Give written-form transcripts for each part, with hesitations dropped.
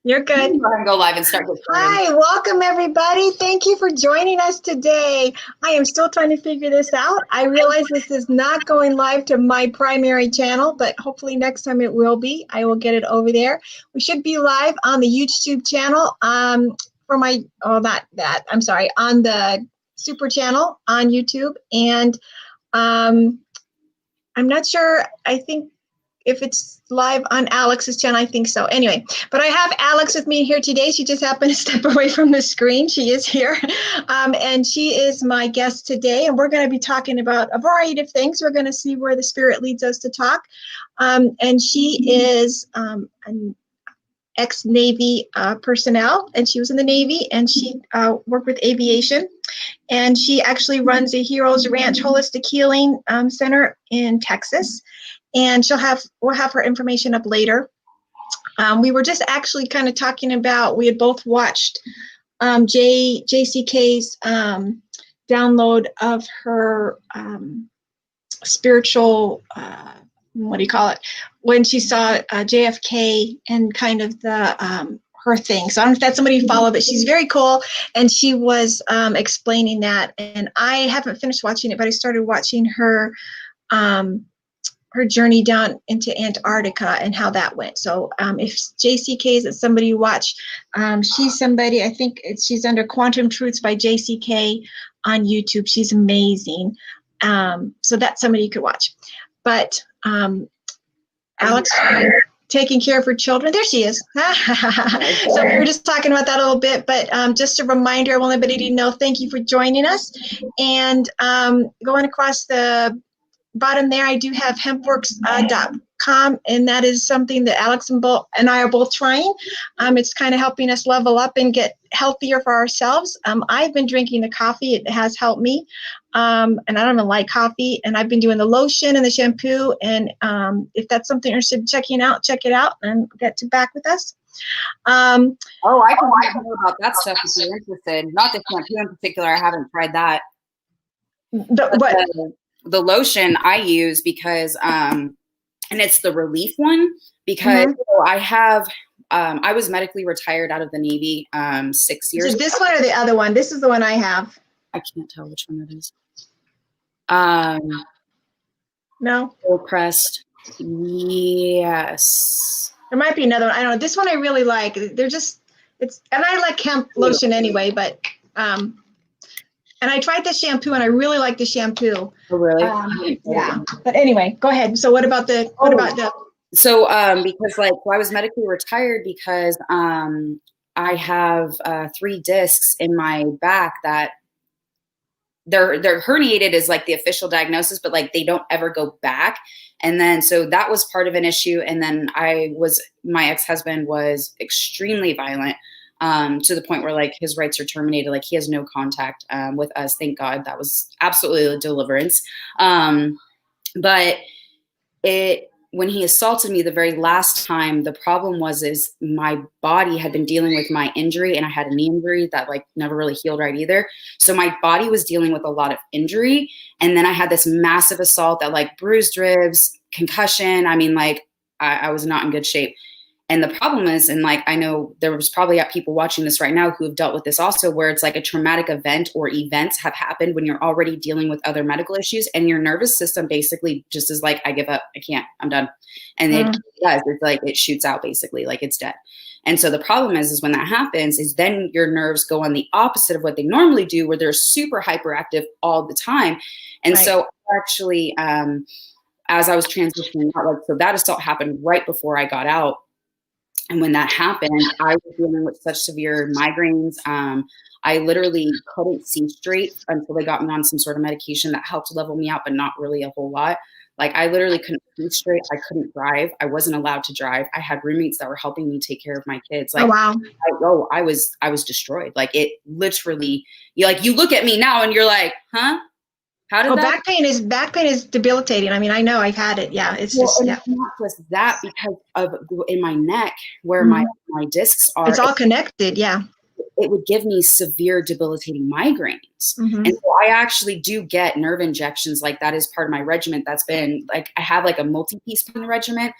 You're You good. can go ahead and go live and start this room. Hi, welcome everybody. Thank you for joining us today. I am still trying to figure this out. I realize this is not going live to my primary channel, but hopefully next time it will be. I will get it over there. We should be live on the YouTube channel for my, oh, not that, I'm sorry, on the Super channel on YouTube. And I'm not sure, I think if it's live on Alex's channel, I think so. Anyway, but I have Alex with me here today. She just happened to step away from the screen. She is here. And she is my guest today. And we're going to be talking about a variety of things. We're going to see where the Spirit leads us to talk. And she is an ex-Navy personnel, and she was in the Navy, and she worked with aviation. And she actually runs a Heroes Ranch Holistic Healing Center in Texas. And we'll have her information up later. We were just actually kind of talking about, we had both watched JCK's download of her spiritual, what do you call it? When she saw JFK and kind of the her thing. So I don't know if that's somebody you follow, but she's very cool. And she was explaining that. And I haven't finished watching it, but I started watching her journey down into Antarctica and how that went. So if JCK is somebody you watch, she's somebody, I think she's under Quantum Truths by JCK on YouTube. She's amazing. So that's somebody you could watch. But Alex, taking care of her children. There she is. So we were just talking about that a little bit, but just a reminder, I want everybody to know, thank you for joining us. And going across the bottom there, I do have hempworks.com, and that is something that Alex and I are both trying. It's kind of helping us level up and get healthier for ourselves. I've been drinking the coffee. It has helped me. And I don't even like coffee. And I've been doing the lotion and the shampoo. And if that's something you're interested in checking out, check it out and get back with us. I can talk more about that stuff if you're interested. Not the shampoo in particular. I haven't tried that. The lotion I use because, and it's the relief one, because I have, I was medically retired out of the Navy 6 years. Is it this one or the other one? This is the one I have. I can't tell which one it is. No. Crest. Yes. There might be another one. I don't know. This one I really like. They're just, and I like hemp lotion anyway, but, and I tried the shampoo, and I really like the shampoo. Oh, really? Yeah. But anyway, go ahead. So what about the? So because I was medically retired because I have 3 discs in my back that they're herniated is like the official diagnosis, but like they don't ever go back. And then so that was part of an issue. And then my ex-husband was extremely violent. To the point where like his rights are terminated, like he has no contact with us. Thank God. That was absolutely a deliverance. But when he assaulted me the very last time, the problem is my body had been dealing with my injury, and I had a knee injury that like never really healed right either. So my body was dealing with a lot of injury. And then I had this massive assault that like bruised ribs, concussion. I mean, like I was not in good shape. And the problem is, and like, I know there was probably people watching this right now who have dealt with this also, where it's like a traumatic event or events have happened when you're already dealing with other medical issues, and your nervous system basically just is like, I give up, I can't, I'm done. And it does, it's like, it shoots out basically, like it's dead. And so the problem is when that happens is then your nerves go on the opposite of what they normally do, where they're super hyperactive all the time. And so actually, as I was transitioning out, like, so that assault happened right before I got out. And when that happened, I was dealing with such severe migraines. I literally couldn't see straight until they got me on some sort of medication that helped level me out, but not really a whole lot. Like I literally couldn't see straight. I couldn't drive. I wasn't allowed to drive. I had roommates that were helping me take care of my kids. Like, I was destroyed. Like it literally, you look at me now and you're like, huh? How did back pain is debilitating. I mean, I know I've had it. Yeah, it's just it's not just that, because of in my neck where my discs are. It's all connected. Yeah. It would give me severe debilitating migraines. And so I actually do get nerve injections. Like that is part of my regimen. That's been like, I have like a multi-piece pain regimen.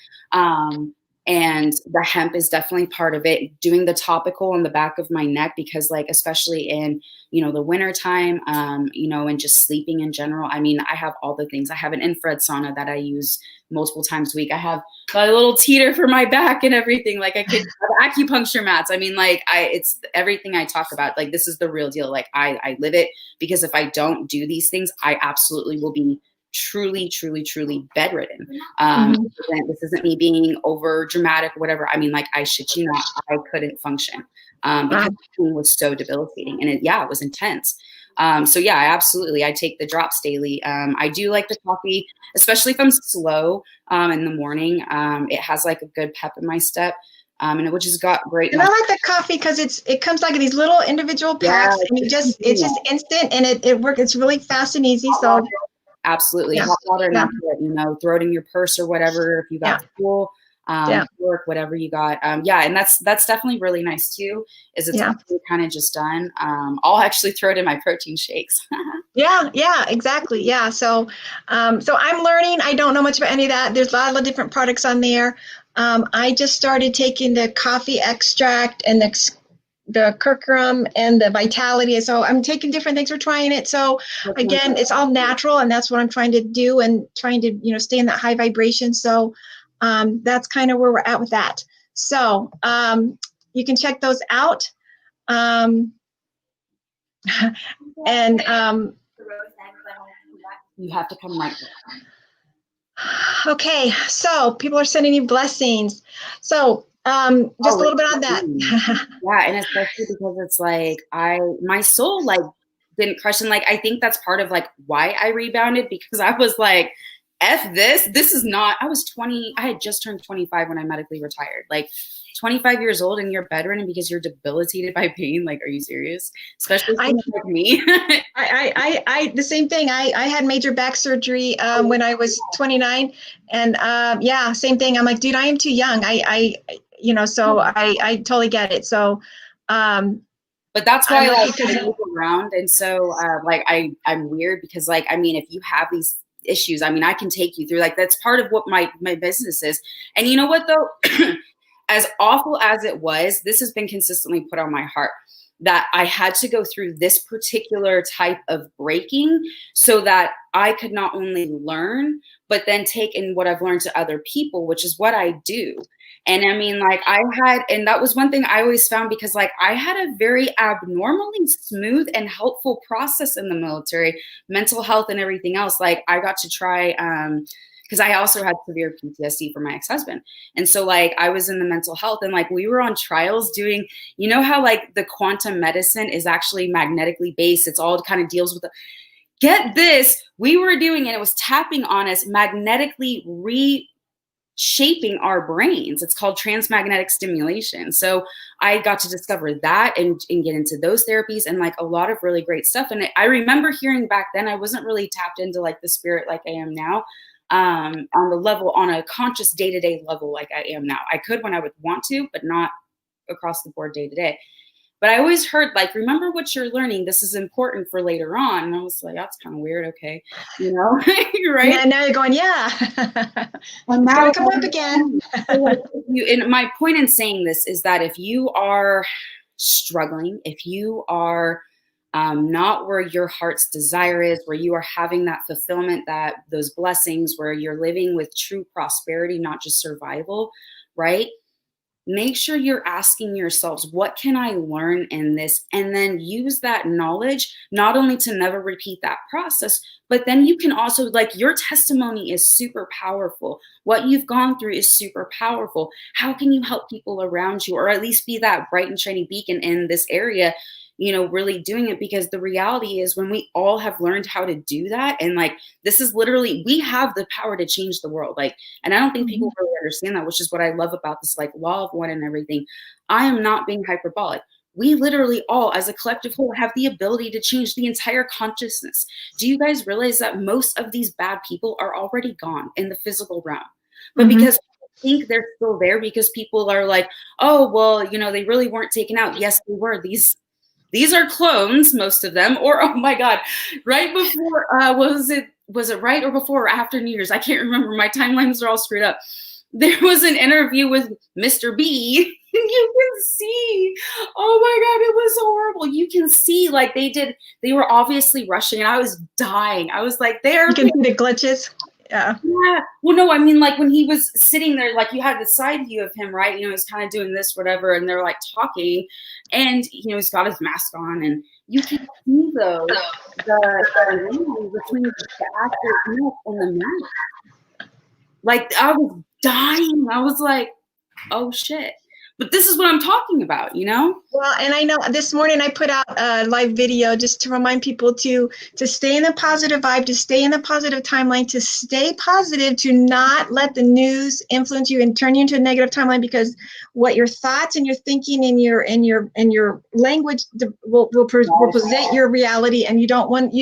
And the hemp is definitely part of it. Doing the topical on the back of my neck, because like, especially in, the winter time, and just sleeping in general. I mean, I have all the things. I have an infrared sauna that I use multiple times a week. I have a little teeter for my back and everything. Like I could have acupuncture mats. I mean, like it's everything I talk about. Like this is the real deal. Like I live it, because if I don't do these things, I absolutely will be truly, truly, truly bedridden. This isn't me being over dramatic or whatever. I mean, like I shit you not, I couldn't function because it was so debilitating, and it was intense. So yeah, I take the drops daily. I do like the coffee, especially if I'm slow in the morning. It has like a good pep in my step. And which has got great. And I like the coffee because it comes like in these little individual packs, and it's just instant, and it works. It's really fast and easy. So absolutely, hot water, and that's it. Throw it in your purse or whatever if you got school, work, whatever you got. And that's definitely really nice too. Is it's kind of just done. I'll actually throw it in my protein shakes. Yeah, exactly. Yeah. So I'm learning. I don't know much about any of that. There's a lot of different products on there. I just started taking the coffee extract and the curcumin and the vitality. So I'm taking different things. We're trying it. So again, it's all natural, and that's what I'm trying to do, and trying to, stay in that high vibration. So that's kind of where we're at with that. So you can check those out. And you have to come right back. Okay, so people are sending you blessings. So just a little bit on that. And especially because it's like my soul like didn't crush, and like I think that's part of like why I rebounded, because I was like, F this is not. I was 20. I had just turned 25 when I medically retired. Like 25 years old and you're bedridden because you're debilitated by pain. Like, are you serious? Especially like me. I the same thing. I had major back surgery when I was 29, and same thing. I'm like, dude, I am too young. So I totally get it. So, but that's why I move around, and so I'm weird because like I mean, if you have these issues, I mean, I can take you through. Like that's part of what my business is. And you know what though. As awful as it was, this has been consistently put on my heart that I had to go through this particular type of breaking so that I could not only learn, but then take in what I've learned to other people, which is what I do. And I mean, like and that was one thing I always found, because like I had a very abnormally smooth and helpful process in the military, mental health and everything else. Like I got to try, because I also had severe PTSD from my ex-husband. And so like I was in the mental health, and like we were on trials doing, how like the quantum medicine is actually magnetically based. It's all kind of deals with get this, we were doing it. It was tapping on us, magnetically reshaping our brains. It's called transmagnetic stimulation. So I got to discover that and get into those therapies and like a lot of really great stuff. And I remember hearing back then, I wasn't really tapped into like the spirit like I am now. On the level, on a conscious day-to-day level like I am now. I could when I would want to, but not across the board day-to-day. But I always heard like, remember what you're learning. This is important for later on. And I was like, that's kind of weird. Okay. Right? Yeah, now you're going, And now it's gonna come up again. And my point in saying this is that if you are struggling, if you are not where your heart's desire is, where you are having that fulfillment, that those blessings, where you're living with true prosperity, not just survival, right? Make sure you're asking yourselves, what can I learn in this? And then use that knowledge, not only to never repeat that process, but then you can also, like, your testimony is super powerful. What you've gone through is super powerful. How can you help people around you, or at least be that bright and shiny beacon in this area? Really doing it, because the reality is when we all have learned how to do that, and like, this is literally, we have the power to change the world. Like, and I don't think people really understand that, which is what I love about this, like, law of one and everything. I am not being hyperbolic. We literally all, as a collective whole, have the ability to change the entire consciousness. Do you guys realize that most of these bad people are already gone in the physical realm? But because I think they're still there, because people are like, oh, well, they really weren't taken out. Yes, they were. These are clones, most of them, or, oh my God, right before, was it right or before or after New Year's? I can't remember. My timelines are all screwed up. there was an interview with Mr. B, and you can see, oh my God, it was horrible. You can see, like, they were obviously rushing, and I was dying. I was like, You can see the glitches. Yeah. Yeah. Well, no, I mean, like, when he was sitting there, like, you had the side view of him, right? You know, he's kind of doing this, whatever, and they're like talking, and, you know, he's got his mask on, and you can see, though, the line between the actor's neck and the mask. Like, I was dying. I was like, oh shit. But this is what I'm talking about, you know? Well, and I know this morning I put out a live video just to remind people to stay in the positive vibe, to stay in the positive timeline, to stay positive, to not let the news influence you and turn you into a negative timeline, because what your thoughts and your thinking and your language will present your reality, and you don't want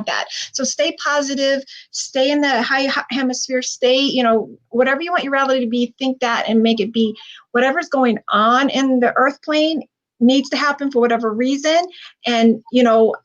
that. So stay positive, stay in the high hemisphere, stay, you know, whatever you want your reality to be, think that and make it be. Whatever's going on in the earth plane needs to happen for whatever reason. And, you know,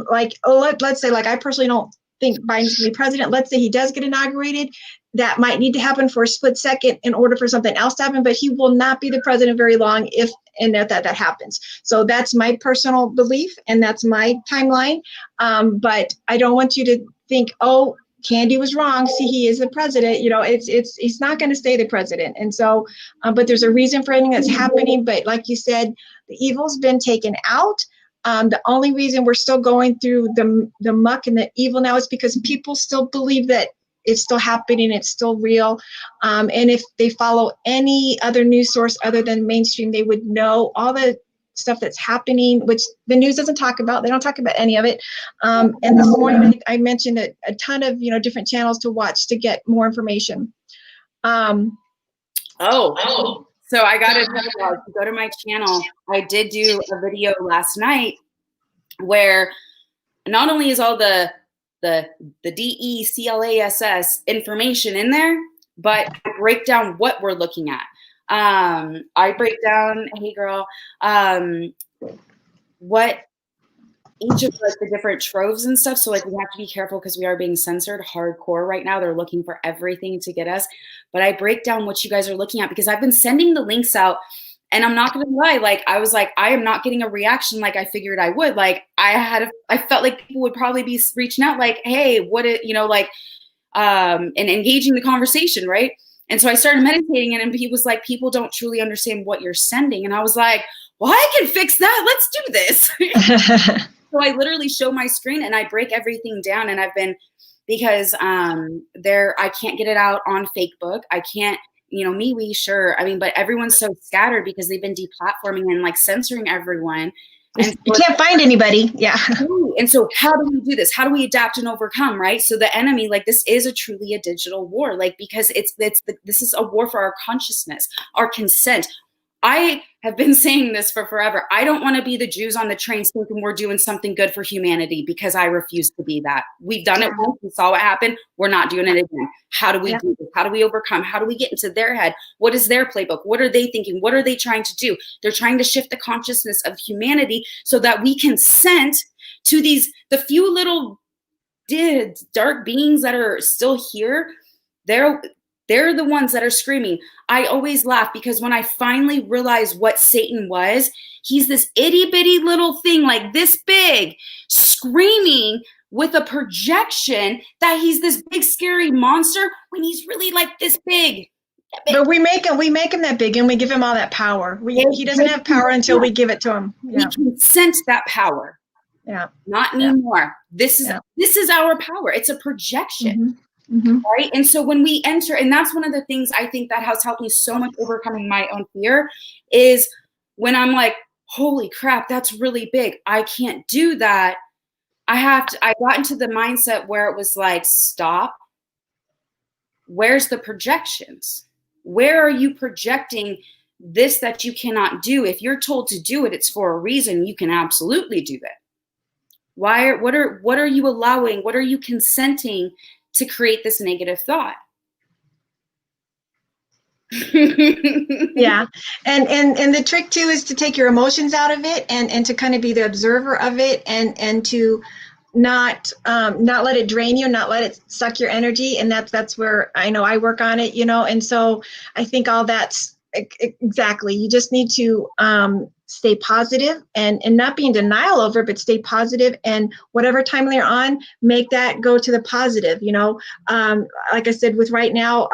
let's say, like, I personally don't think Biden's going to be president. Let's say he does get inaugurated. That might need to happen for a split second in order for something else to happen, but he will not be the president very long if that happens. So that's my personal belief, and that's my timeline. But I don't want you to think, oh, Candy was wrong. See, he is the president. You know, he's not going to stay the president. And so, but there's a reason for anything that's happening. But like you said, the evil's been taken out. The only reason we're still going through the muck and the evil now is because people still believe that it's still happening. It's still real. And if they follow any other news source other than mainstream, they would know all the stuff that's happening, which the news doesn't talk about. They don't talk about any of it. And this morning I mentioned a ton of, you know, different channels to watch to get more information. So I got to go to my channel. I did do a video last night where not only is all the DECLASS information in there, but I break down what we're looking at. I break down, hey girl, what each of like the different troves and stuff. So like we have to be careful because we are being censored hardcore right now. They're looking for everything to get us. But I break down what you guys are looking at because I've been sending the links out, and I'm not gonna lie, like I was like, I am not getting a reaction like I figured I would. Like I felt like people would probably be reaching out like, hey, what it, you know, like and engaging the conversation, right? And so I started meditating, and he was like, people don't truly understand what you're sending. And I was like, well, I can fix that. Let's do this. So I literally show my screen and I break everything down. And I've been, because I can't get it out on Facebook. I can't, you know, MeWe, sure. I mean, but everyone's so scattered because they've been deplatforming and like censoring everyone. And you can't find anybody. Yeah. And so how do we do this? How do we adapt and overcome, right? So the enemy, like this is truly a digital war, like, because this is a war for our consciousness, our consent. I have been saying this for forever. I don't want to be the Jews on the trains thinking we're doing something good for humanity, because I refuse to be that. We've done it once. We saw what happened. We're not doing it again. How do we do this? How do we overcome? How do we get into their head? What is their playbook? What are they thinking? What are they trying to do? They're trying to shift the consciousness of humanity so that we consent to the few little dark beings that are still here. They're the ones that are screaming. I always laugh because when I finally realized what Satan was, he's this itty bitty little thing like this big, screaming with a projection that he's this big scary monster when he's really like this big. But we make him that big, and we give him all that power. He doesn't have power until we give it to him. Yeah. We consent that power. Yeah. Not anymore. This is our power. It's a projection. Mm-hmm. Mm-hmm. Right. And so when we enter, and that's one of the things I think that has helped me so much overcoming my own fear, is when I'm like, holy crap, that's really big. I can't do that. I got into the mindset where it was like, stop. Where's the projections? Where are you projecting this that you cannot do? If you're told to do it, it's for a reason. You can absolutely do that. What are you allowing? What are you consenting to create this negative thought? Yeah. And the trick too is to take your emotions out of it and to kind of be the observer of it and to not let it drain you, not let it suck your energy. And that's where I know I work on it, and so I think all that's exactly, you just need to stay positive and not be in denial over it, but stay positive, and whatever timeline you're on, make that go to the positive. Like I said, with right now,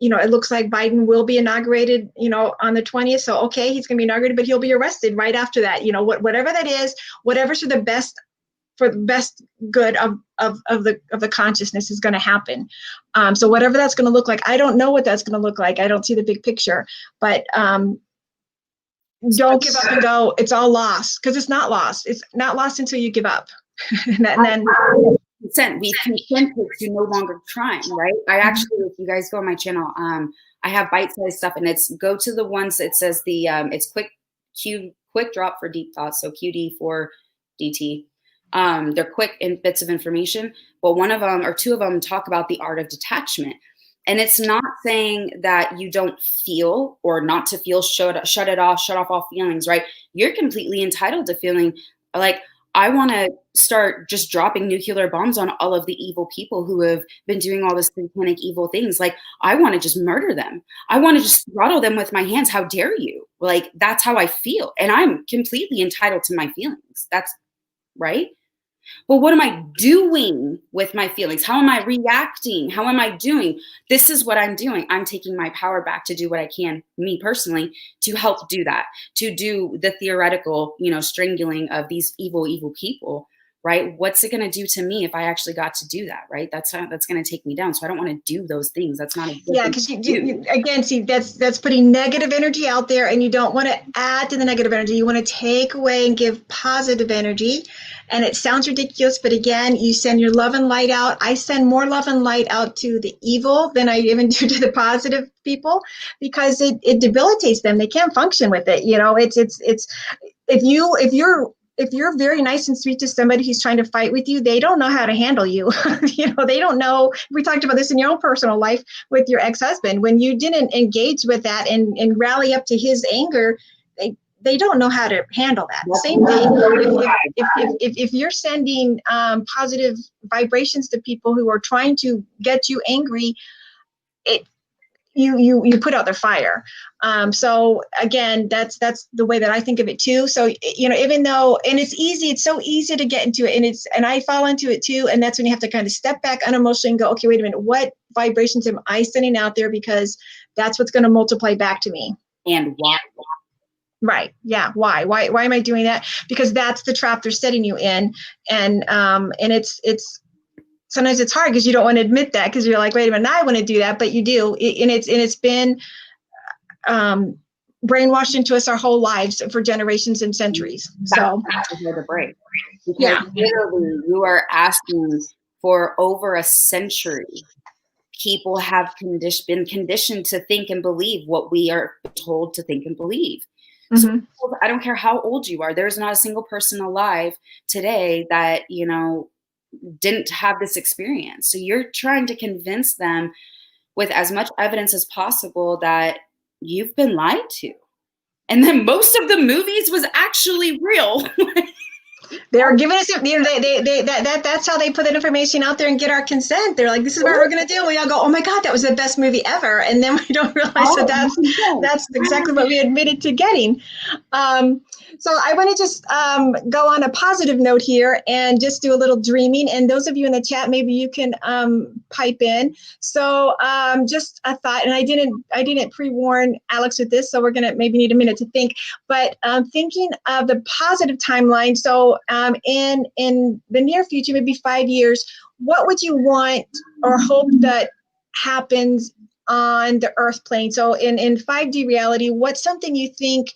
it looks like Biden will be inaugurated, on the 20th. So, okay, he's going to be inaugurated, but he'll be arrested right after that. Whatever that is, whatever's for the best good of the consciousness is going to happen. So whatever that's going to look like, I don't know what that's going to look like. I don't see the big picture, but don't give up and go, it's all lost, because it's not lost. It's not lost until you give up. and then we consented to no longer trying, right? I actually, if you guys go on my channel, I have bite-sized stuff, and it's go to the ones that says the it's quick drop for deep thoughts, so QD for DT. They're quick in bits of information, but one of them or two of them talk about the art of detachment. And it's not saying that you don't feel or not to feel, shut off all feelings, right? You're completely entitled to feeling like, I want to start just dropping nuclear bombs on all of the evil people who have been doing all this satanic evil things. Like, I want to just murder them. I want to just throttle them with my hands. How dare you? Like, that's how I feel. And I'm completely entitled to my feelings. That's right. But what am I doing with my feelings? How am I reacting? How am I doing? This is what I'm doing. I'm taking my power back to do what I can, me personally, to help do that, to do the theoretical, strangling of these evil people, right? What's it going to do to me if I actually got to do that, right? That's going to take me down. So I don't want to do those things. That's not a good thing. Because you again, see, that's putting negative energy out there, and you don't want to add to the negative energy. You want to take away and give positive energy. And it sounds ridiculous, but again, you send your love and light out. I send more love and light out to the evil than I even do to the positive people, because it debilitates them. They can't function with it. It's if you're very nice and sweet to somebody who's trying to fight with you, they don't know how to handle you. They don't know. We talked about this in your own personal life with your ex-husband. When you didn't engage with that and rally up to his anger, they don't know how to handle that. Same thing. If you're sending positive vibrations to people who are trying to get you angry, you put out their fire. So again, that's the way that I think of it too. So even though, and it's so easy to get into it, and I fall into it too. And that's when you have to kind of step back unemotionally and go, okay, wait a minute, what vibrations am I sending out there? Because that's what's going to multiply back to me. And why? Right. Yeah. Why am I doing that? Because that's the trap they're setting you in. And it's sometimes it's hard because you don't want to admit that, because you're like, wait a minute, I want to do that, but you do. And it's been brainwashed into us our whole lives for generations and centuries. So that's the break. Because literally you are asking for over a century. People have been conditioned to think and believe what we are told to think and believe. So I don't care how old you are. There's not a single person alive today that, didn't have this experience. So you're trying to convince them with as much evidence as possible that you've been lied to. And then most of the movies was actually real. They're giving us, that's how they put that information out there and get our consent. They're like, this is what we're going to do. We all go, oh my God, that was the best movie ever. And then we don't realize that's exactly what we admitted to getting. So I want to just go on a positive note here and just do a little dreaming. And those of you in the chat, maybe you can pipe in. So just a thought, and I didn't pre-warn Alex with this, so we're going to maybe need a minute to think. But thinking of the positive timeline. So in the near future, maybe 5 years, what would you want or hope that happens on the Earth plane? So in 5D reality, what's something you think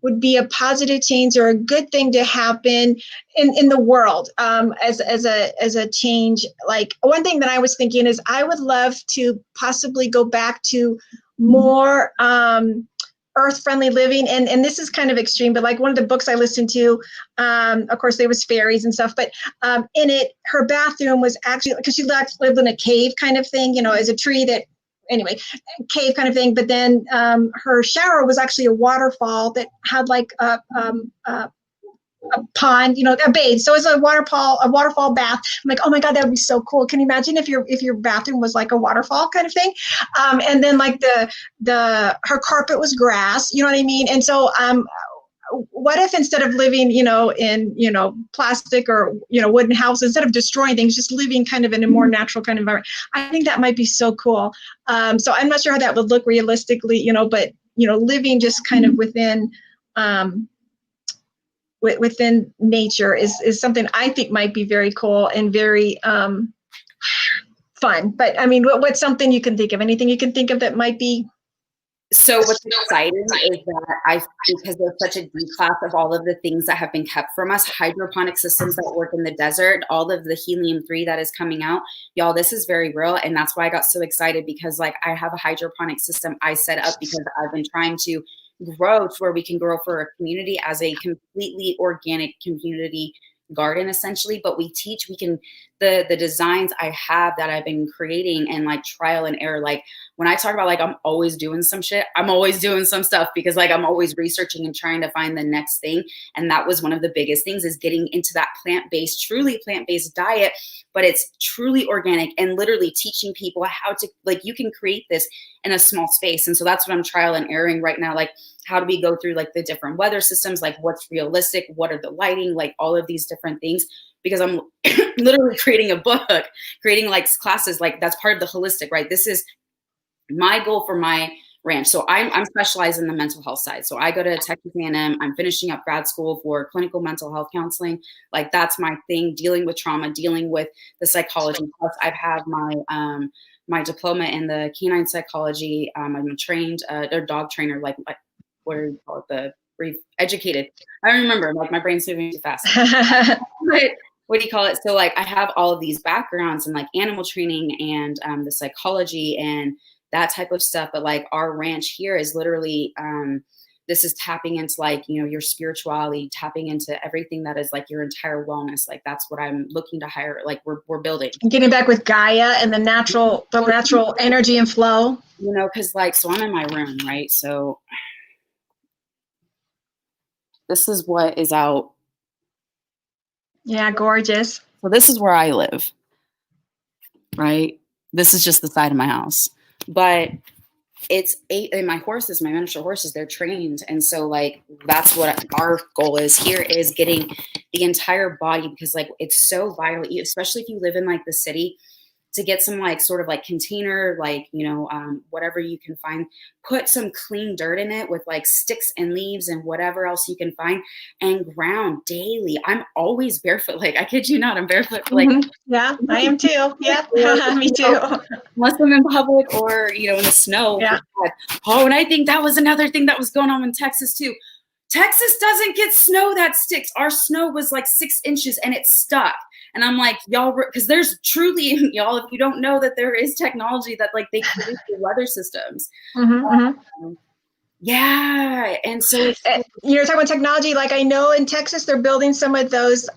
would be a positive change or a good thing to happen in the world as a change? Like, one thing that I was thinking is I would love to possibly go back to more earth-friendly living, and this is kind of extreme, but like one of the books I listened to, of course there was fairies and stuff, but in it, her bathroom was actually, because she lived in a cave kind of thing, as a tree that, anyway, cave kind of thing. But then her shower was actually a waterfall that had like a pond, you know, a bathe. So it's a waterfall bath. I'm like, oh my God, that would be so cool. Can you imagine if your bathroom was like a waterfall kind of thing? And then like her carpet was grass, you know what I mean? And so what if instead of living, you know, in, you know, plastic or, you know, wooden house, instead of destroying things, just living kind of in a more natural kind of environment? I think that might be so cool. So I'm not sure how that would look realistically, you know, but, you know, living just kind of within within nature is something I think might be very cool and very fun. But I mean, what's something you can think of? Anything you can think of that might be? So what's exciting is that because there's such a declass of all of the things that have been kept from us, hydroponic systems that work in the desert, all of the helium-3 that is coming out, y'all, this is very real. And that's why I got so excited, because like I have a hydroponic system I set up because I've been trying to grow to where we can grow for a community as a completely organic community garden essentially. But we can the designs I have that I've been creating and like trial and error, like when I talk about like I'm always doing some shit, I'm always doing some stuff, because like I'm always researching and trying to find the next thing. And that was one of the biggest things, is getting into that truly plant-based diet, but it's truly organic, and literally teaching people how to, like, you can create this in a small space. And so that's what I'm trial and erroring right now. Like, how do we go through like the different weather systems, like what's realistic, what are the lighting, like all of these different things, because I'm literally creating a book, creating like classes, like that's part of the holistic, right? This is my goal for my ranch. So I'm specialized in the mental health side. So I go to Texas A&M. I'm finishing up grad school for clinical mental health counseling. Like that's my thing, dealing with trauma, dealing with the psychology. Plus I have my diploma in the canine psychology. I'm a trained dog trainer, like what do you call it? Educated. I don't remember, like my brain's moving too fast. But what do you call it? So like I have all of these backgrounds in like animal training and the psychology and that type of stuff. But like our ranch here is literally, this is tapping into like, you know, your spirituality, tapping into everything that is like your entire wellness. Like that's what I'm looking to hire. Like we're building. Getting back with Gaia and the natural energy and flow. You know, cause like, so I'm in my room, right? So this is what is out. Yeah, gorgeous. So this is where I live, right? This is just the side of my house. But it's 8, and my horses, my miniature horses, they're trained. And so like, that's what our goal is here, is getting the entire body, because like, it's so vital, especially if you live in like the city, to get some like sort of like container, like, you know, whatever you can find, put some clean dirt in it with like sticks and leaves and whatever else you can find, and ground daily. I'm always barefoot. Like I kid you not, I'm barefoot. Like, yeah, I am too. Yeah, me too. Unless I'm in public or, you know, in the snow. Yeah. Oh, and I think that was another thing that was going on in Texas too. Texas doesn't get snow that sticks. Our snow was like 6 inches and it stuck. And I'm like, y'all, because there's truly, y'all, if you don't know that there is technology that like they create the weather systems. Yeah. And so you're talking about technology. Like I know in Texas, they're building some of those,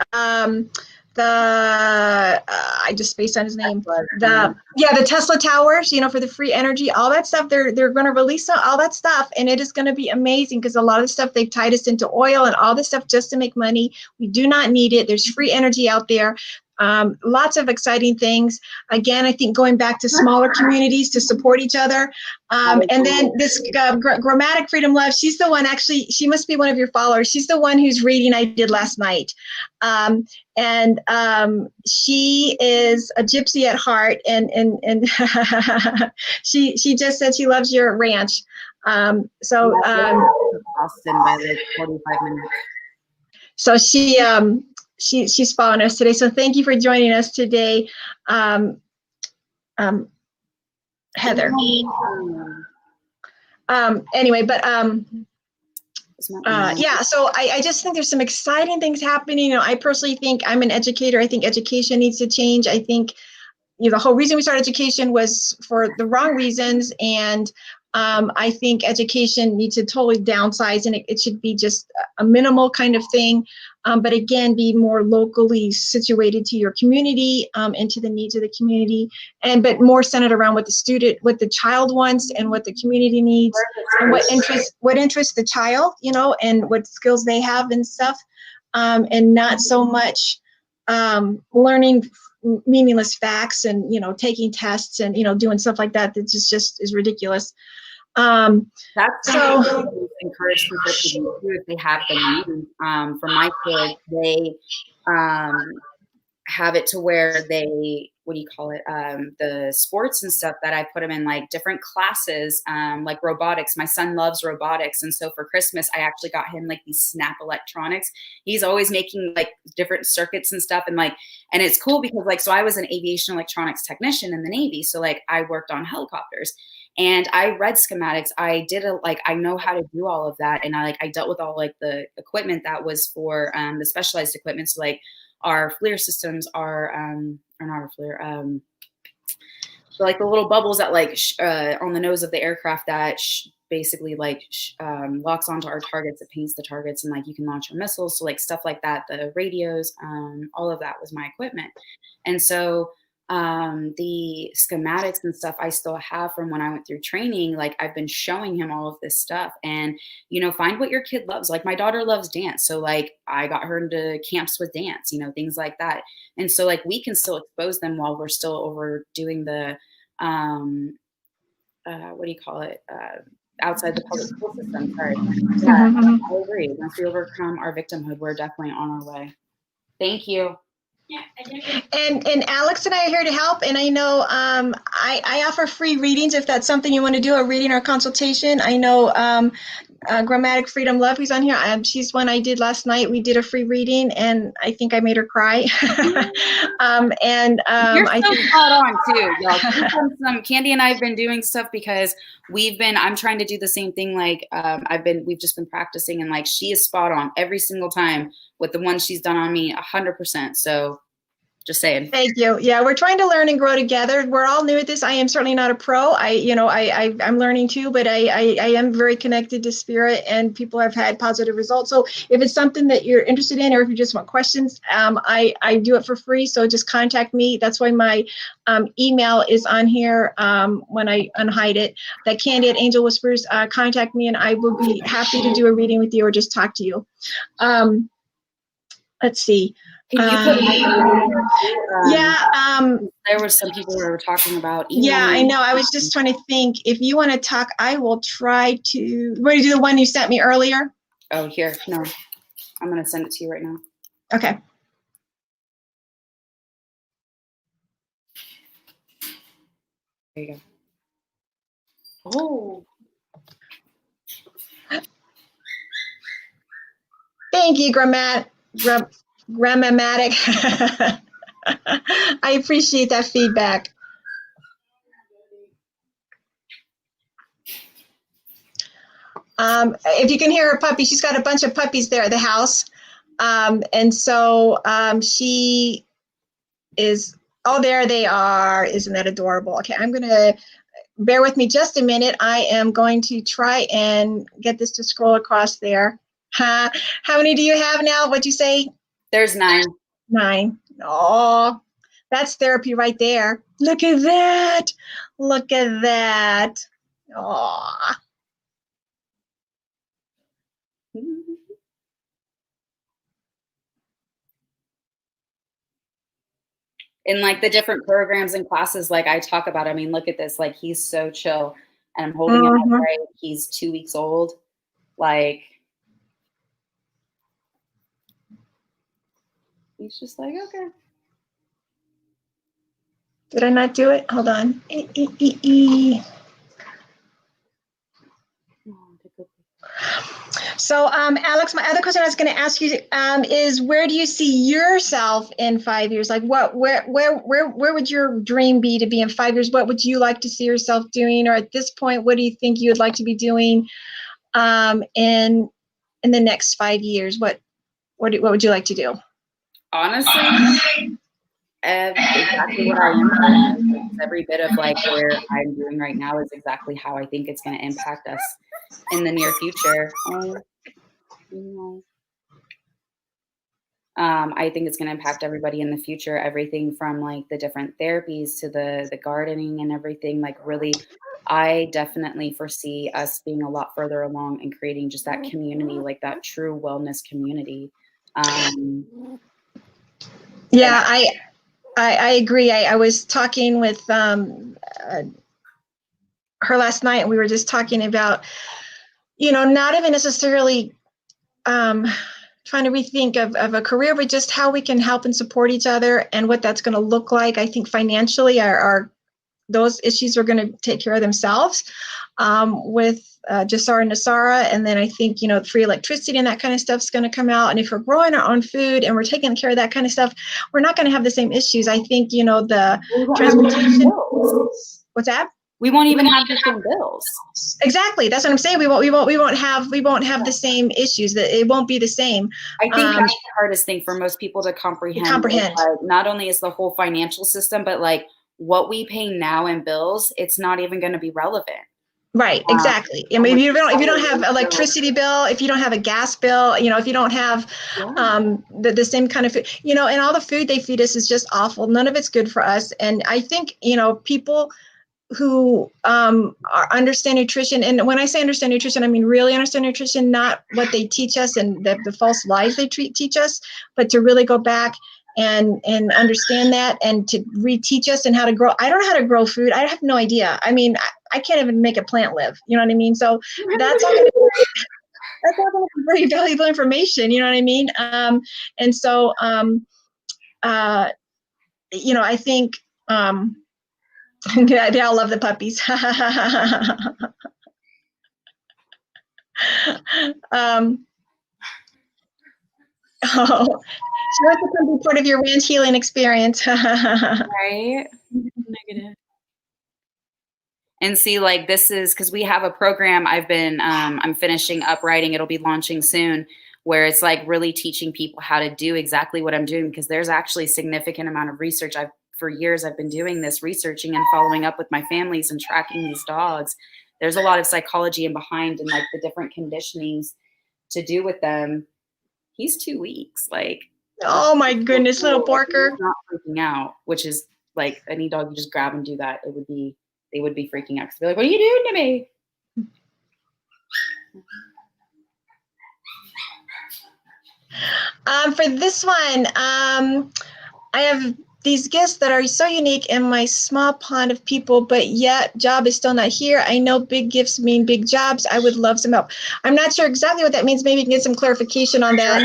I just spaced on his name. The Tesla towers, you know, for the free energy, all that stuff. They're going to release all that stuff, and it is going to be amazing, because a lot of the stuff they've tied us into oil and all this stuff just to make money. We do not need it. There's free energy out there. Lots of exciting things. Again, I think going back to smaller communities to support each other. And then this Grammatic Freedom Love, she's the one, actually, she must be one of your followers. She's the one whose reading I did last night. She is a gypsy at heart, and she just said she loves your ranch. Boston by like 45 minutes. So she's following us today. So thank you for joining us today, Heather. Anyway, but yeah, so I just think there's some exciting things happening. You know, I personally think, I'm an educator. I think education needs to change. I think, you know, the whole reason we started education was for the wrong reasons. And I think education needs to totally downsize, and it should be just a minimal kind of thing. But again, be more locally situated to your community and to the needs of the community, but more centered around what the child wants and what the community needs, and what interests the child, you know, and what skills they have and stuff. and not so much learning meaningless facts and, taking tests and, doing stuff like that. That just is ridiculous. That's so encourage people to do too if they have the means. For my kids, they have it to where they, what do you call it? The sports and stuff that I put them in, like different classes, like robotics. My son loves robotics. And so for Christmas, I actually got him like these Snap electronics. He's always making like different circuits and stuff. And it's cool because like, so I was an aviation electronics technician in the Navy. So like I worked on helicopters and I read schematics. I know how to do all of that. And I dealt with all like the equipment that was for the specialized equipment. So like, our FLIR systems are not our FLIR, so like the little bubbles that on the nose of the aircraft that basically locks onto our targets, it paints the targets, and like you can launch your missiles. So like stuff like that, the radios, all of that was my equipment. And so the schematics and stuff I still have from when I went through training. Like I've been showing him all of this stuff, and find what your kid loves. Like my daughter loves dance, so like I got her into camps with dance, things like that. And so like we can still expose them while we're still over doing the what do you call it, outside the public school system. Sorry. Yeah, I agree. Once we overcome our victimhood, we're definitely on our way. Thank you. And Alex and I are here to help. And I know I offer free readings if that's something you want to do, a reading or consultation. I know Grammatic Freedom Love, who's on here. She's one I did last night. We did a free reading, and I think I made her cry. You're so spot on too, y'all. Candy and I have been doing stuff because I'm trying to do the same thing. Like we've just been practicing, and like she is spot on every single time with the one she's done on me, 100%. So just saying. Thank you. Yeah, we're trying to learn and grow together. We're all new at this. I am certainly not a pro. I'm learning too, but I am very connected to spirit, and people have had positive results. So if it's something that you're interested in, or if you just want questions, I do it for free. So just contact me. That's why my email is on here when I unhide it. That Candy at Angel Whispers. Contact me, and I will be happy to do a reading with you or just talk to you. Let's see. Can you put yeah. There were some people who were talking about emailing. Yeah, I know. I was just trying to think. If you want to talk, I will try to. Want to do the one you sent me earlier? Oh, here. No, I'm going to send it to you right now. Okay. There you go. Oh. Thank you, Grammatic. I appreciate that feedback. If you can hear her puppy, she's got a bunch of puppies there at the house. And so she is, oh, there they are. Isn't that adorable? Okay, I'm going to, bear with me just a minute. I am going to try and get this to scroll across there. How many do you have now? What'd you say? There's 9. 9. Oh, that's therapy right there. Look at that. Look at that. Oh. In like the different programs and classes, like I talk about, I mean, look at this, like he's so chill, and I'm holding him upright. He's 2 weeks old. Like, he's just like, okay. Did I not do it? Hold on. So, Alex, my other question I was going to ask you is, where do you see yourself in 5 years? Like, where would your dream be to be in 5 years? What would you like to see yourself doing? Or at this point, what do you think you would like to be doing in the next 5 years? What would you like to do? Honestly, exactly what I am. Every bit of like where I'm doing right now is exactly how I think it's going to impact us in the near future. I think it's going to impact everybody in the future. Everything from like the different therapies to the gardening and everything. Like really, I definitely foresee us being a lot further along and creating just that community, like that true wellness community. Yeah, I agree. I was talking with her last night, and we were just talking about, not even necessarily trying to rethink of a career, but just how we can help and support each other and what that's going to look like. I think financially, those issues are going to take care of themselves with Jasara and Nasara. And then I think, free electricity and that kind of stuff is going to come out. And if we're growing our own food and we're taking care of that kind of stuff, we're not going to have the same issues. I think, the transportation. What's that? We won't even have the same bills. Exactly. That's what I'm saying. We won't have the same issues. That it won't be the same. I think that's the hardest thing for most people to comprehend. Like, not only is the whole financial system, but like what we pay now in bills, it's not even going to be relevant. Right. Exactly. I mean, if you don't have electricity bill, if you don't have a gas bill, if you don't have the same kind of food, and all the food they feed us is just awful. None of it's good for us. And I think, people who understand nutrition, and when I say understand nutrition, I mean really understand nutrition, not what they teach us and the false lies they teach us, but to really go back and understand that and to reteach us and how to grow. I don't know how to grow food. I have no idea. I mean, I can't even make a plant live. You know what I mean? So that's all going to be very valuable information. You know what I mean? And so, I think, they all love the puppies. She wants to come be part of your ranch healing experience. Right? Negative. And see, like, this is because we have a program I'm finishing up writing. It'll be launching soon, where it's like really teaching people how to do exactly what I'm doing, because there's actually a significant amount of research. For years, I've been doing this, researching and following up with my families and tracking these dogs. There's a lot of psychology in behind and like the different conditionings to do with them. He's 2 weeks. Like, oh my goodness, little Porker. Not freaking out, which is like any dog you just grab and do that. They would be freaking out because they're like, "What are you doing to me?" For this one, I have these gifts that are so unique in my small pond of people, but yet job is still not here. I know big gifts mean big jobs. I would love some help. I'm not sure exactly what that means. Maybe you can get some clarification on that.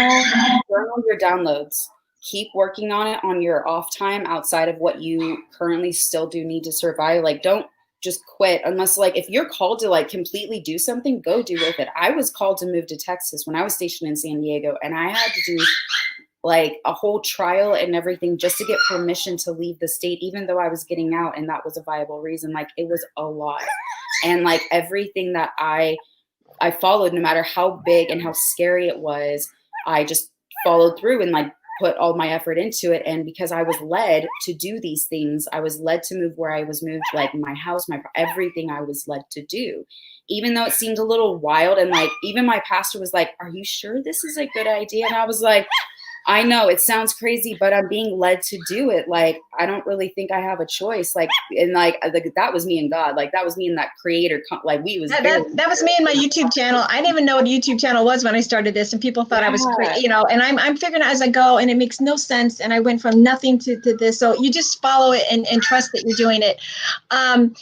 Journal your downloads. Keep working on it on your off time outside of what you currently still do need to survive. Like, don't just quit unless, like, if you're called to like completely do something, go do with it. I was called to move to Texas when I was stationed in San Diego, and I had to do like a whole trial and everything just to get permission to leave the state, even though I was getting out and that was a viable reason. Like, it was a lot. And like everything that I followed, no matter how big and how scary it was, I just followed through and like put all my effort into it. And because I was led to do these things, I was led to move where I was moved, like my house, everything I was led to do, even though it seemed a little wild. And like, even my pastor was like, "Are you sure this is a good idea?" And I was like, "I know it sounds crazy, but I'm being led to do it. Like, I don't really think I have a choice." Like, and like that was me and God. Like, that was me and that creator. Like, that was me and my YouTube channel. I didn't even know what a YouTube channel was when I started this, and people thought I was crazy, and I'm figuring out as I go, and it makes no sense. And I went from nothing to this. So you just follow it and trust that you're doing it. And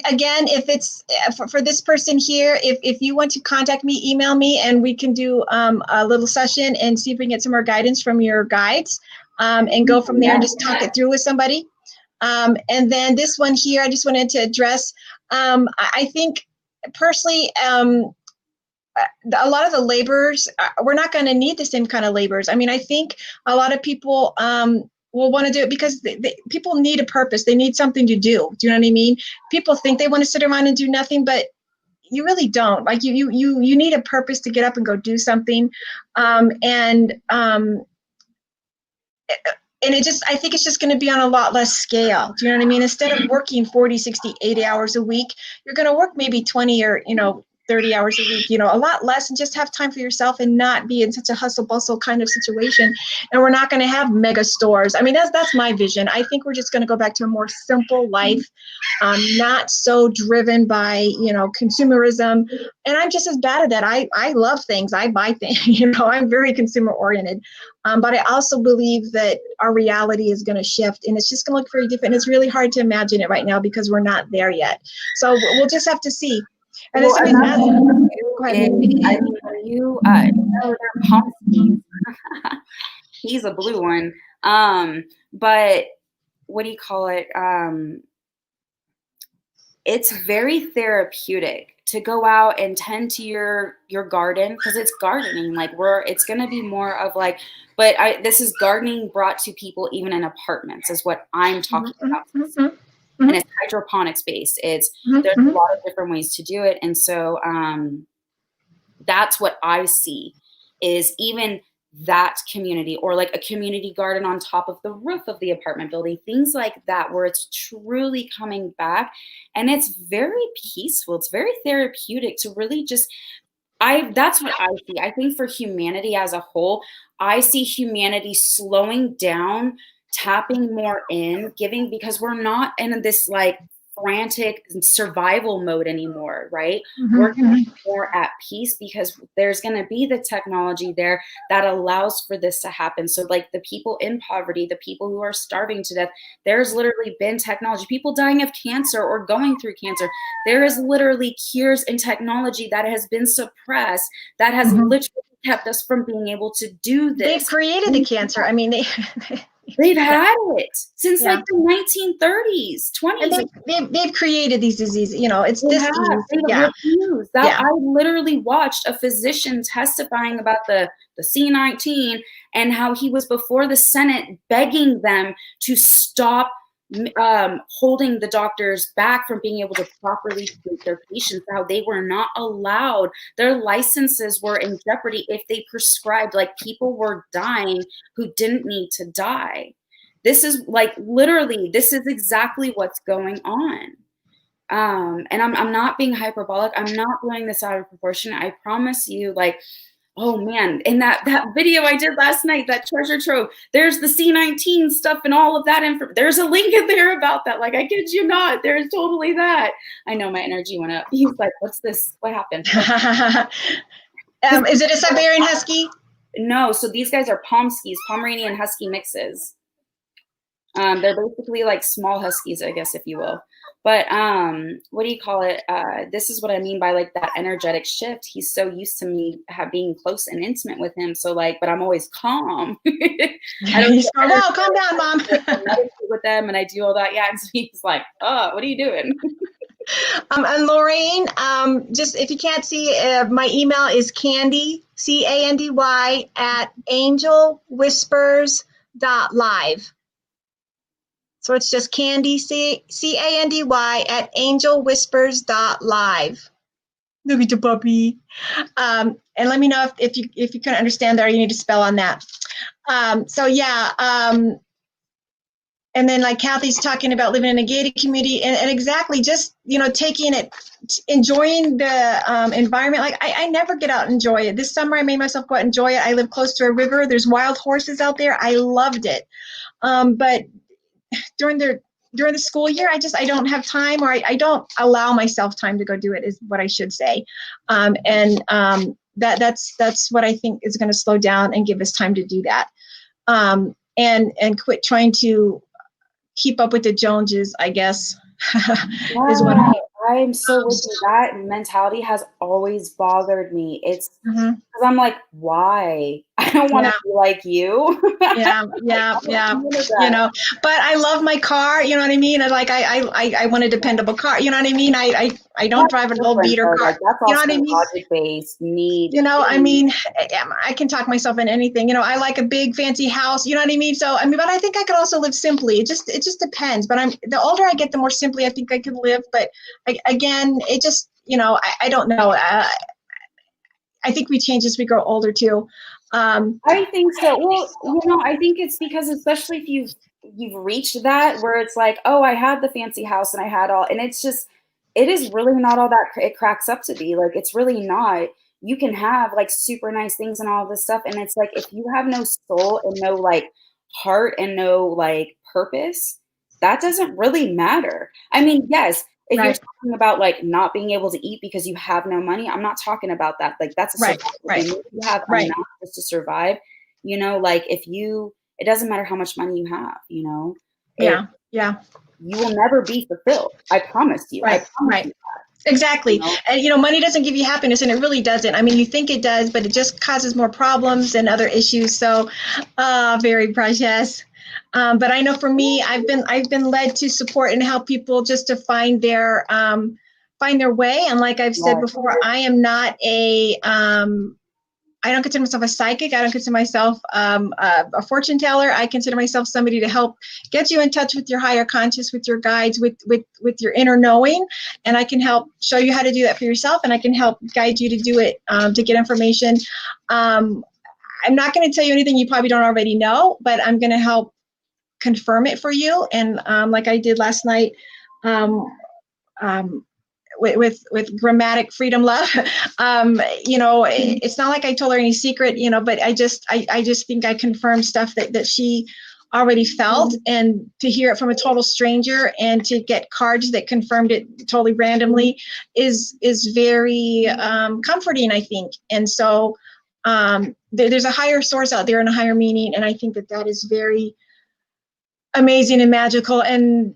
again, if it's for this person here, if you want to contact me, email me, and we can do a little session and see if we can get some more guidance from your guides, and go from there and just talk it through with somebody. And then this one here, I just wanted to address, I think personally, a lot of the laborers, we're not going to need the same kind of laborers. I mean, I think a lot of people will want to do it because people need a purpose. They need something to do. Do you know what I mean? People think they want to sit around and do nothing, but you really don't. Like you need a purpose to get up and go do something. And I think it's just going to be on a lot less scale. Do you know what I mean? Instead of working 40, 60, 80 hours a week, you're going to work maybe 20 or, 30 hours a week, a lot less, and just have time for yourself and not be in such a hustle bustle kind of situation. And we're not going to have mega stores. I mean, that's my vision. I think we're just going to go back to a more simple life, not so driven by, consumerism. And I'm just as bad at that. I love things. I buy things, I'm very consumer oriented. But I also believe that our reality is going to shift, and it's just going to look very different. It's really hard to imagine it right now because we're not there yet. So we'll just have to see. And well, then I mean, when you they're palm skis. He's a blue one. But what do you call it? It's very therapeutic to go out and tend to your garden, because it's gardening. Like it's going to be more of like, but this is gardening brought to people even in apartments is what I'm talking about. And it's hydroponics based. There's a lot of different ways to do it. And so that's what I see is even that community, or like a community garden on top of the roof of the apartment building, things like that, where it's truly coming back. And it's very peaceful. It's very therapeutic to really just, that's what I see. I think for humanity as a whole, I see humanity slowing down, tapping more in, giving, because we're not in this like frantic survival mode anymore, right? We're going to be more at peace because there's going to be the technology there that allows for this to happen. So like the people in poverty, the people who are starving to death, there's literally been technology, people dying of cancer or going through cancer. There is literally cures and technology that has been suppressed, that has literally kept us from being able to do this. They've created the cancer. I mean, they've had it since like the 1930s, 20s. And they've created these diseases. It's disease. I literally watched a physician testifying about the C-19 and how he was before the Senate begging them to stop holding the doctors back from being able to properly treat their patients, how they were not allowed, their licenses were in jeopardy if they prescribed, like people were dying who didn't need to die. This is like literally, this is exactly what's going on. And I'm not being hyperbolic. I'm not blowing this out of proportion. I promise you, like, oh man, in that video I did last night, that treasure trove, there's the C-19 stuff and all of that there's a link in there about that. Like, I kid you not, there's totally that. I know my energy went up. He's like, what's this? What happened? Is it a Siberian Husky? No, so these guys are Pomskis, Pomeranian Husky mixes. They're basically like small Huskies, I guess, if you will. But what do you call it? This is what I mean by like that energetic shift. He's so used to me being close and intimate with him. So like, but I'm always calm. Calm down, Mom. I meditate with them and I do all that. Yeah. And so he's like, oh, what are you doing? And Lorraine, just if you can't see, my email is Candy, CANDY, at angelwhispers.live. So it's just Candy, CANDY, at angelwhispers.live. Look at the puppy. And let me know if you can understand that or you need to spell on that. And then like Kathy's talking about living in a gated community and exactly just, taking it, enjoying the environment. Like I never get out and enjoy it. This summer I made myself go out and enjoy it. I live close to a river. There's wild horses out there. I loved it. But during the school year, I don't have time, or I don't allow myself time to go do it, is what I should say. That's what I think is going to slow down and give us time to do that. And quit trying to keep up with the Joneses, I guess. Is what I'm so with you. That mentality has always bothered me. It's because I'm like, why? I don't want to be like you. Yeah. But I love my car. You know what I mean? I want a dependable car. You know what I mean? I don't drive an old beater car. Like, that's you know what I mean? Logic-based need. I mean, I can talk myself in anything. I like a big fancy house. You know what I mean? So but I think I could also live simply. It just depends. But the older I get, the more simply I think I could live. But again, it just I don't know. I think we change as we grow older too. I think so. Well, I think it's because, especially if you've reached that where it's like, oh, I had the fancy house and I had all, and it's just, it is really not all that it cracks up to be. Like, it's really not. You can have like super nice things and all this stuff. And it's like, if you have no soul and no like heart and no like purpose, that doesn't really matter. I mean, yes, if you're Right, talking about like not being able to eat because you have no money, I'm not talking about that. Like, that's a right, survival right, thing. If you have right. enough just to survive, you know, like if you, it doesn't matter how much money you have, you know, if Yeah, yeah, you will never be fulfilled. I promise you. I right, promise right. you, you Exactly. know. And money doesn't give you happiness, and it really doesn't. I mean, you think it does, but it just causes more problems and other issues. So, very precious. But I know for me, I've been led to support and help people just to find their way. And like I've said Yes, before, I am not I don't consider myself a psychic. I don't consider myself a fortune teller. I consider myself somebody to help get you in touch with your higher conscious, with your guides, with your inner knowing, and I can help show you how to do that for yourself, and I can help guide you to do it to get information. Um, I'm not going to tell you anything you probably don't already know, but I'm going to help confirm it for you. And like I did last night. Um, um, with grammatic freedom love, it's not like I told her any secret, but I just think I confirmed stuff that she already felt, and to hear it from a total stranger and to get cards that confirmed it totally randomly is very comforting, I think. And so there's a higher source out there and a higher meaning, and I think that is very amazing and magical, and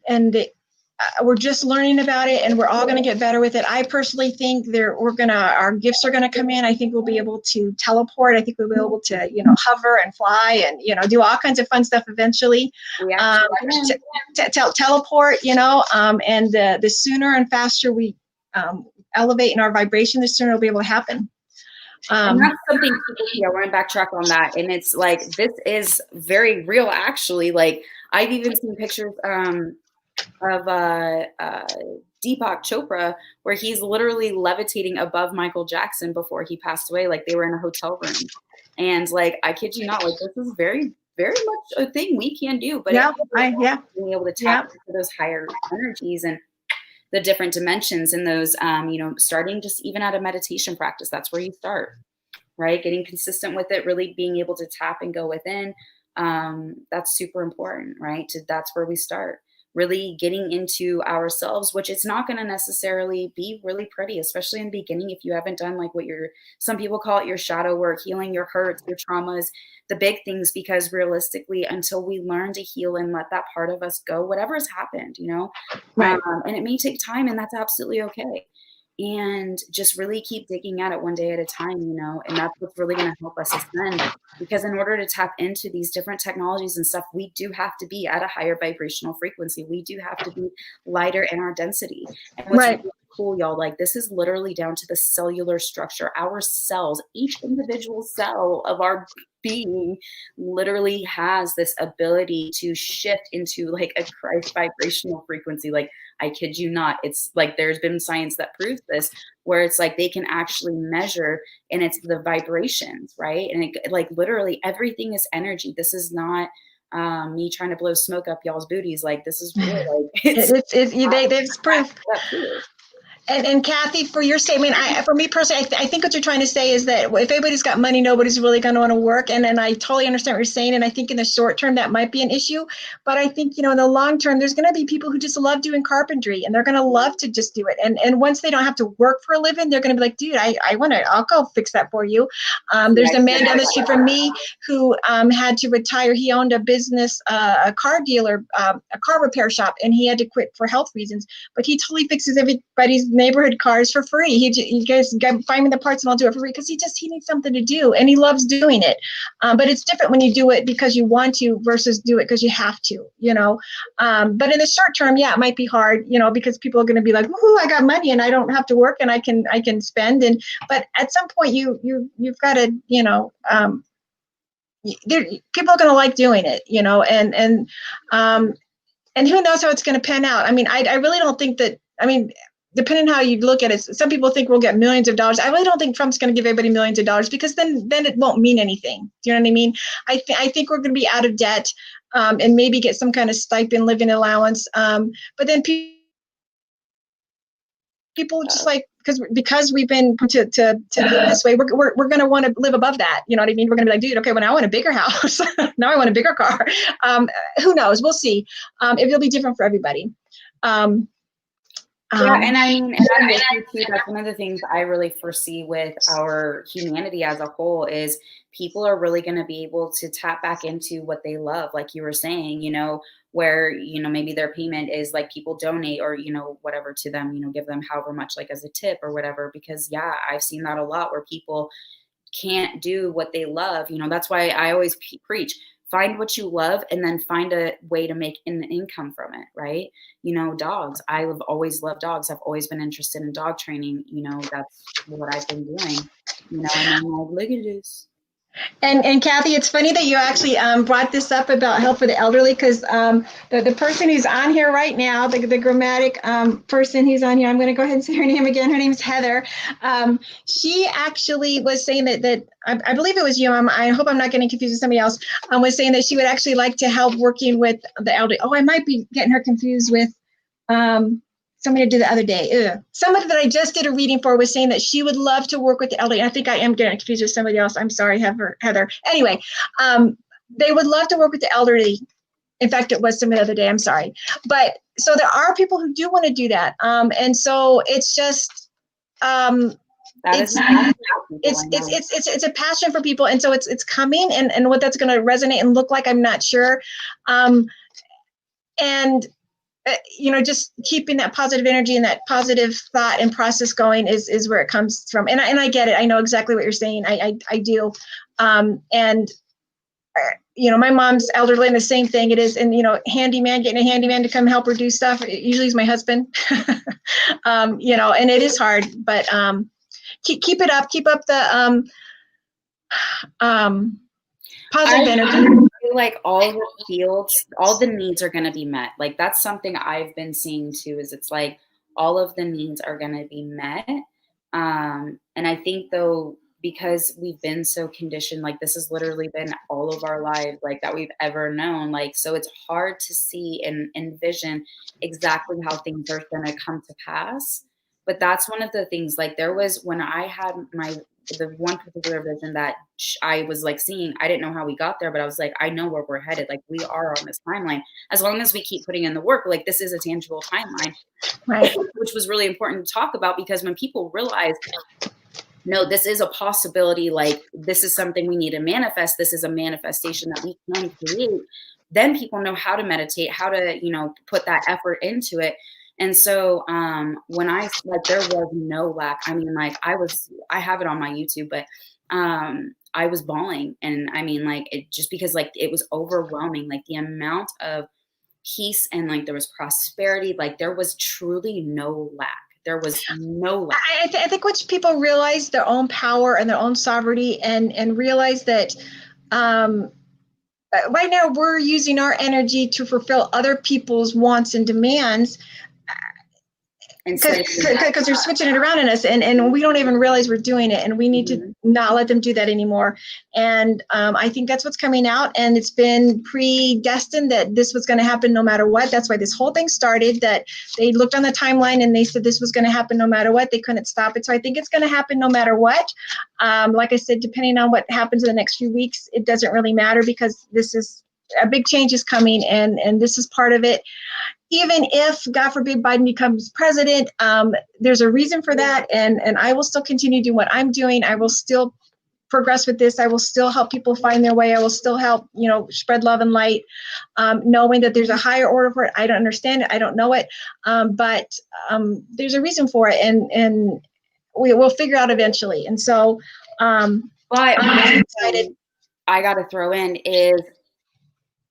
we're just learning about it, and we're all going to get better with it. I personally think our gifts are going to come in. I think we'll be able to teleport. I think we'll be able to hover and fly and do all kinds of fun stuff eventually. we um, actually can. Teleport, and the sooner and faster we elevate in our vibration, the sooner it'll be able to happen. And that's something people see. I want to backtrack on that. And it's like, this is very real, actually. Like, I've even seen pictures of Deepak Chopra, where he's literally levitating above Michael Jackson before he passed away. Like, they were in a hotel room. And like, I kid you not, like, this is very, very much a thing we can do. But Yeah, it's being able to yeah. tap into those higher energies and the different dimensions in those, starting just even at a meditation practice. That's where you start, right? Getting consistent with it, really being able to tap and go within. That's super important, right? That's where we start. Really getting into ourselves, which it's not going to necessarily be really pretty, especially in the beginning. If you haven't done like some people call it your shadow work, healing your hurts, your traumas, the big things, because realistically, until we learn to heal and let that part of us go, whatever has happened, Right. and it may take time, and that's absolutely okay. And just really keep digging at it one day at a time, and that's what's really going to help us ascend. Because in order to tap into these different technologies and stuff, we do have to be at a higher vibrational frequency. We do have to be lighter in our density. And what's Right. really cool, y'all, like, this is literally down to the cellular structure. Our cells, each individual cell of our being literally has this ability to shift into like a Christ vibrational frequency. Like, I kid you not. It's like, there's been science that proves this, where it's like they can actually measure, and it's the vibrations, right? And like, literally everything is energy. This is not me trying to blow smoke up y'all's booties. Like, this is real. Like, There's proof. that too. And Kathy, for your statement, for me personally, I think what you're trying to say is that if everybody's got money, nobody's really going to want to work. And I totally understand what you're saying. And I think in the short term, that might be an issue. But I think, in the long term, there's going to be people who just love doing carpentry, and they're going to love to just do it. And once they don't have to work for a living, they're going to be like, dude, I'll go fix that for you. There's a man down the street from me who had to retire. He owned a business, a car dealer, a car repair shop, and he had to quit for health reasons. But he totally fixes everybody's neighborhood cars for free. He guys find me the parts and I'll do it for free, because he needs something to do, and he loves doing it. But it's different when you do it because you want to versus do it because you have to. But in the short term, yeah, it might be hard. Because people are going to be like, "Woohoo! I got money and I don't have to work and I can spend." But at some point, you've got to people are going to like doing it. And who knows how it's going to pan out. I mean, I really don't think that. I mean, depending on how you look at it, some people think we'll get millions of dollars. I really don't think Trump's going to give everybody millions of dollars, because then it won't mean anything. Do you know what I mean? I think we're going to be out of debt, and maybe get some kind of stipend, living allowance. But then people people just like, because we've been to this way, we're going to want to live above that. You know what I mean? We're going to be like, dude, okay, well, now I want a bigger house. Now I want a bigger car. Who knows? We'll see. It'll be different for everybody. Yeah, and I mean, and I'm with you too. That's one of the things I really foresee with our humanity as a whole is people are really going to be able to tap back into what they love, like you were saying, you know, where, you know, maybe their payment is like people donate or, you know, whatever to them, you know, give them however much like as a tip or whatever, because yeah, I've seen that a lot where people can't do what they love. You know, that's why I always preach, find what you love and then find a way to make an income from it, right? You know, dogs. I have always loved dogs. I've always been interested in dog training. You know, that's what I've been doing. You know, and I'm like, look at this. And Kathy, it's funny that you actually brought this up about help for the elderly, because the person who's on here right now, the grammatic person who's on here, I'm going to go ahead and say her name again. Her name's Heather. She actually was saying that I believe it was you. I hope I'm not getting confused with somebody else. Was saying that she would actually like to help working with the elderly. Oh, I might be getting her confused with somebody I did the other day. Somebody that I just did a reading for was saying that she would love to work with the elderly. I think I am getting confused with somebody else. I'm sorry, Heather. Anyway, they would love to work with the elderly. In fact, it was somebody the other day. I'm sorry. But so there are people who do want to do that. And so it's just, it's a passion for people. And so it's coming, and what that's going to resonate and look like, I'm not sure. You know, just keeping that positive energy and that positive thought and process going is where it comes from. And I get it. I know exactly what you're saying. I do. And you know, my mom's elderly and the same thing it is. And, you know, getting a handyman to come help her do stuff. It usually is my husband, you know, and it is hard, but keep it up. Keep up the positive energy. I feel like all the fields, all the needs are going to be met. Like that's something I've been seeing too, is it's like all of the needs are going to be met. And I think though, because we've been so conditioned, like this has literally been all of our lives, like that we've ever known. Like, so it's hard to see and envision exactly how things are going to come to pass. But that's one of the things, like there was, when I had the one particular vision that I was like seeing, I didn't know how we got there, but I was like, I know where we're headed. Like we are on this timeline. As long as we keep putting in the work, like this is a tangible timeline, right? Which was really important to talk about, because when people realize, no, this is a possibility, like this is something we need to manifest, this is a manifestation that we can create, then people know how to meditate, how to, you know, put that effort into it. And so when I, like, there was no lack. I mean, like I have it on my YouTube, but I was bawling. And I mean, like, it just because like it was overwhelming, like the amount of peace and like there was prosperity, like there was truly no lack. There was no lack. I think once people realize their own power and their own sovereignty and realize that right now we're using our energy to fulfill other people's wants and demands, because they're switching it around in us, and we don't even realize we're doing it, and we need to not let them do that anymore. And I think that's what's coming out, and it's been predestined that this was going to happen no matter what. That's why this whole thing started, that they looked on the timeline and they said this was going to happen no matter what. They couldn't stop it. So I think it's going to happen no matter what. Like I said, depending on what happens in the next few weeks, it doesn't really matter, because this is a big change is coming, and this is part of it. Even if, God forbid, Biden becomes president, there's a reason for that. And I will still continue doing what I'm doing. I will still progress with this. I will still help people find their way. I will still help, you know, spread love and light, knowing that there's a higher order for it. I don't understand it. I don't know it. But there's a reason for it. And we'll figure out eventually. And so I'm excited. I got to throw in is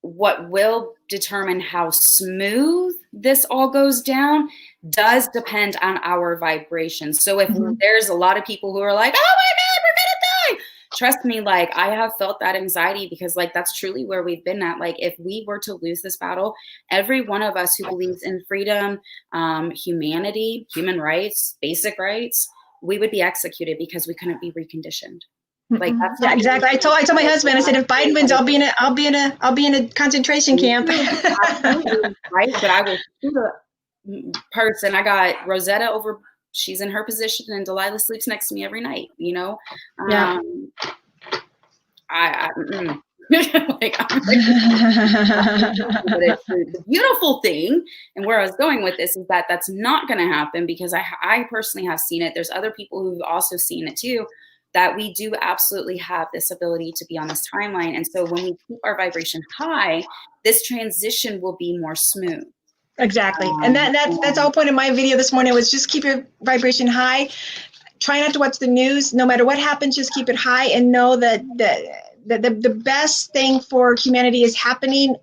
what will determine how smooth this all goes down does depend on our vibration. So if there's a lot of people who are like, oh my God, we're gonna die, trust me, like I have felt that anxiety, because like that's truly where we've been at. Like if we were to lose this battle, every one of us who believes in freedom, humanity, human rights, basic rights, we would be executed because we couldn't be reconditioned. Like that's exactly. I told my husband, I said, if Biden wins, I'll be in a concentration camp. Absolutely, right. But I will shoot a person. I got Rosetta over she's in her position and Delilah sleeps next to me every night, you know? Yeah. Like, I'm like, but it's the beautiful thing, and where I was going with this is that that's not going to happen, because I personally have seen it. There's other people who've also seen it too, that we do absolutely have this ability to be on this timeline. And so when we keep our vibration high, this transition will be more smooth. Exactly. And that's the whole point of my video this morning, was just keep your vibration high. Try not to watch the news. No matter what happens, just keep it high, and know that the best thing for humanity is happening.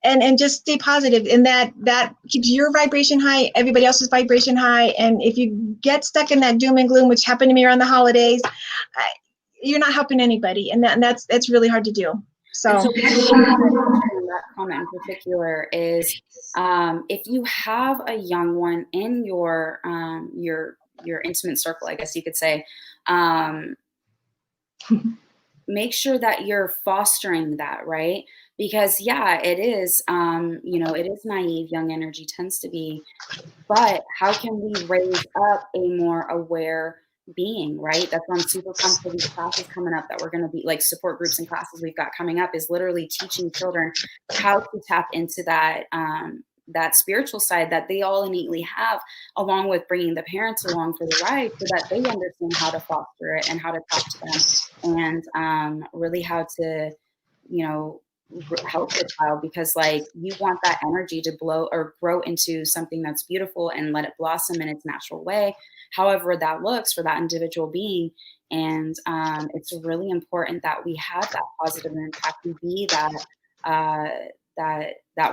And just stay positive, and that keeps your vibration high, everybody else's vibration high. And if you get stuck in that doom and gloom, which happened to me around the holidays, you're not helping anybody, and that's really hard to do. So that comment in particular is, if you have a young one in your intimate circle, I guess you could say, make sure that you're fostering that, right? Because yeah, it is, it is naive. Young energy tends to be, but how can we raise up a more aware being, right? That's why I'm super pumped for these classes coming up that we're going to be, like, support groups and classes we've got coming up, is literally teaching children how to tap into that, that spiritual side that they all innately have, along with bringing the parents along for the ride, so that they understand how to foster it and how to talk to them, and really how to, help the child, because, like, you want that energy to blow or grow into something that's beautiful and let it blossom in its natural way, however that looks for that individual being. And it's really important that we have that positive impact, we be that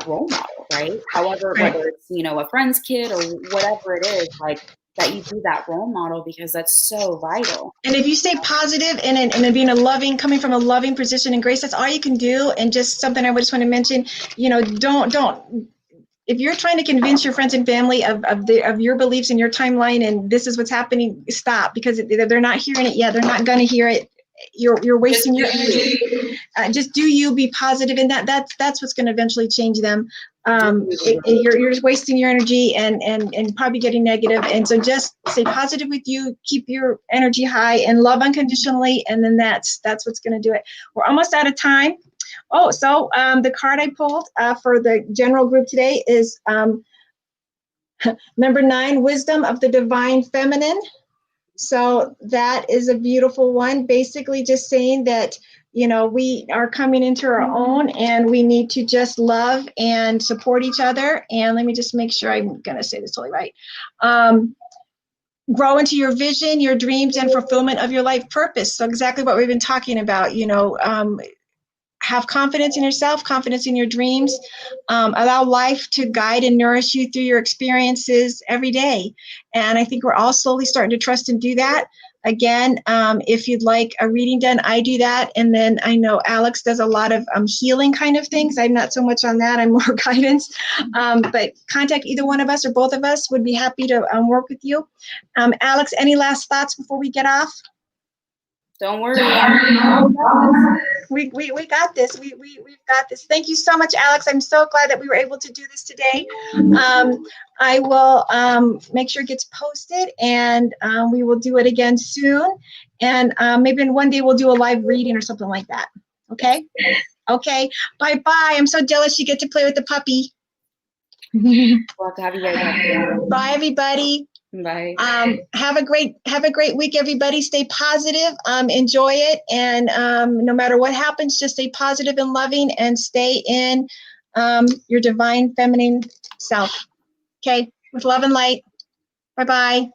role model, right? However, right. whether it's, a friend's kid or whatever it is, like, that you be that role model, because that's so vital. And if you stay positive and being coming from a loving position and grace, that's all you can do. And just something I just want to mention, don't, if you're trying to convince your friends and family of your beliefs and your timeline and this is what's happening, stop, because they're not hearing it yet. They're not going to hear it. You're wasting your energy. Just do you, be positive, and that's what's going to eventually change them. You're wasting your energy and probably getting negative. And so just stay positive with you, keep your energy high, and love unconditionally, and then that's what's going to do it. We're almost out of time. Oh, so the card I pulled for the general group today is number 9, Wisdom of the Divine Feminine. So that is a beautiful one, basically just saying that, we are coming into our own, and we need to just love and support each other. And let me just make sure I'm going to say this totally right. Grow into your vision, your dreams, and fulfillment of your life purpose. So exactly what we've been talking about, have confidence in yourself, confidence in your dreams, allow life to guide and nourish you through your experiences every day. And I think we're all slowly starting to trust and do that. Again, if you'd like a reading done, I do that. And then I know Alex does a lot of healing kind of things. I'm not so much on that. I'm more guidance. But contact either one of us or both of us. Would be happy to work with you. Alex, any last thoughts before we get off? Don't worry. We got this. We've got this. Thank you so much, Alex. I'm so glad that we were able to do this today. I will make sure it gets posted, and we will do it again soon. And maybe one day we'll do a live reading or something like that. Okay? Okay. Bye-bye. I'm so jealous you get to play with the puppy. We'll have to have you guys. Bye, everybody. Bye. Have a great week, everybody. Stay positive, enjoy it, and no matter what happens, just stay positive and loving, and stay in your divine feminine self. Okay, with love and light. Bye-bye.